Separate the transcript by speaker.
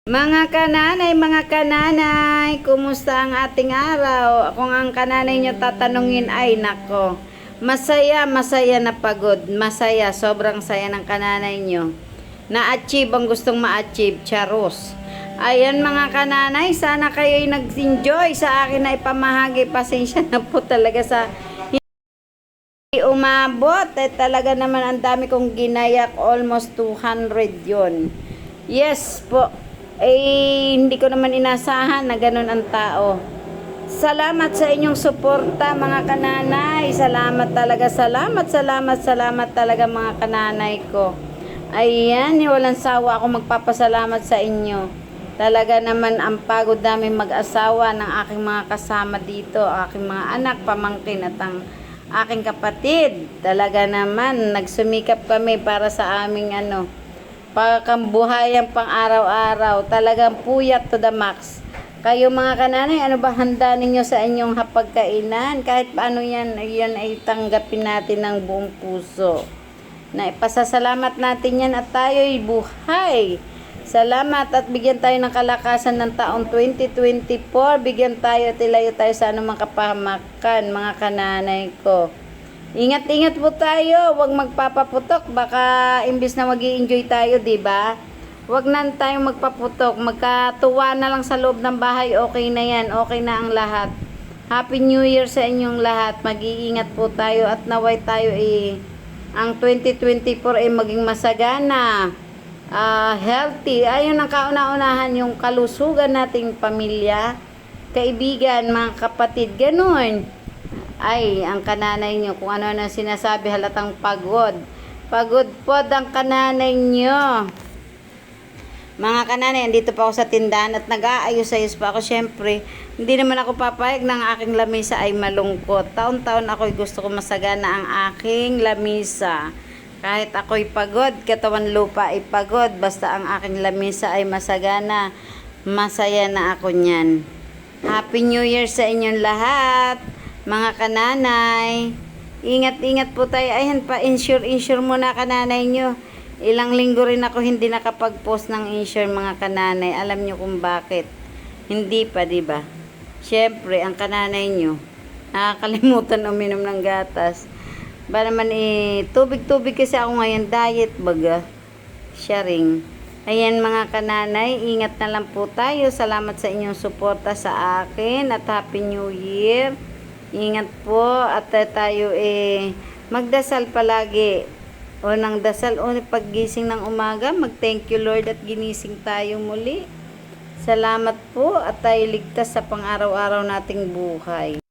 Speaker 1: Mga kananay, kumusta ang ating araw? Kung ang kananay nyo tatanungin ay nako, masaya na pagod, masaya, sobrang saya ng kananay nyo. Na-achieve ang gustong ma-achieve, charos. Ayan mga kananay, sana kayo'y nag-enjoy sa akin na ipamahagi. Pasensya na po talaga sa hindi umabot. Talaga naman ang dami kong ginayak, almost 200 yon. Yes po. Hindi ko naman inasahan na ganun ang tao. Salamat sa inyong suporta mga kananay. Salamat talaga, salamat talaga mga kananay ko. Ayan, walang sawa ako magpapasalamat sa inyo. Talaga naman ang pagod namin mag-asawa ng aking mga kasama dito, aking mga anak, pamangkin at ang aking kapatid. Talaga naman nagsumikap kami para sa aming pagkambuhayan pang araw-araw. Talagang puyat to the max. Kayo mga kananay, ano ba handa ninyo sa inyong hapagkainan? Kahit paano yan ay tanggapin natin ng buong puso. Na ipasasalamat natin yan at tayo'y buhay. Salamat at bigyan tayo ng kalakasan ng taong 2024. Bigyan tayo, tilayo tayo sa anumang kapahamakan mga kananay ko. Ingat-ingat po tayo, huwag magpapaputok, baka imbis na mag-i-enjoy tayo, 'di ba? Huwag na tayong magpaputok, magkatuwa na lang sa loob ng bahay, okay na 'yan, okay na ang lahat. Happy New Year sa inyong lahat. Mag-iingat po tayo at naway tayo ang 2024 ay maging masagana, healthy. Ayun ang kauna-unahan, yung kalusugan nating pamilya, kaibigan, mga kapatid, ganoon. Ay, ang kananay nyo, kung ano na sinasabi, halatang pagod. Pagod po ang kananay nyo. Mga kananay, andito pa ako sa tindahan at nag-aayos-ayos pa ako. Siyempre, hindi naman ako papayag ng aking lamisa ay malungkot. Taon-taon ako'y gusto ko masagana ang aking lamisa. Kahit ako'y pagod, katawan lupa ay pagod. Basta ang aking lamisa ay masagana, masaya na ako niyan. Happy New Year sa inyong lahat. Mga kananay, ingat-ingat po tayo. Ayan pa, insure muna kananay nyo. Ilang linggo rin ako hindi nakapag-post ng insure mga kananay. Alam nyo kung bakit? Hindi pa, diba? Siyempre, ang kananay nyo, nakakalimutan uminom ng gatas. Ba naman tubig-tubig kasi ako ngayon, diet baga. Sharing. Ayan mga kananay, ingat na lang po tayo. Salamat sa inyong suporta sa akin at Happy New Year. Ingat po at tayo magdasal palagi. O nang dasal o paggising ng umaga, mag-thank you Lord at ginising tayo muli. Salamat po at tayo ligtas sa pang-araw-araw nating buhay.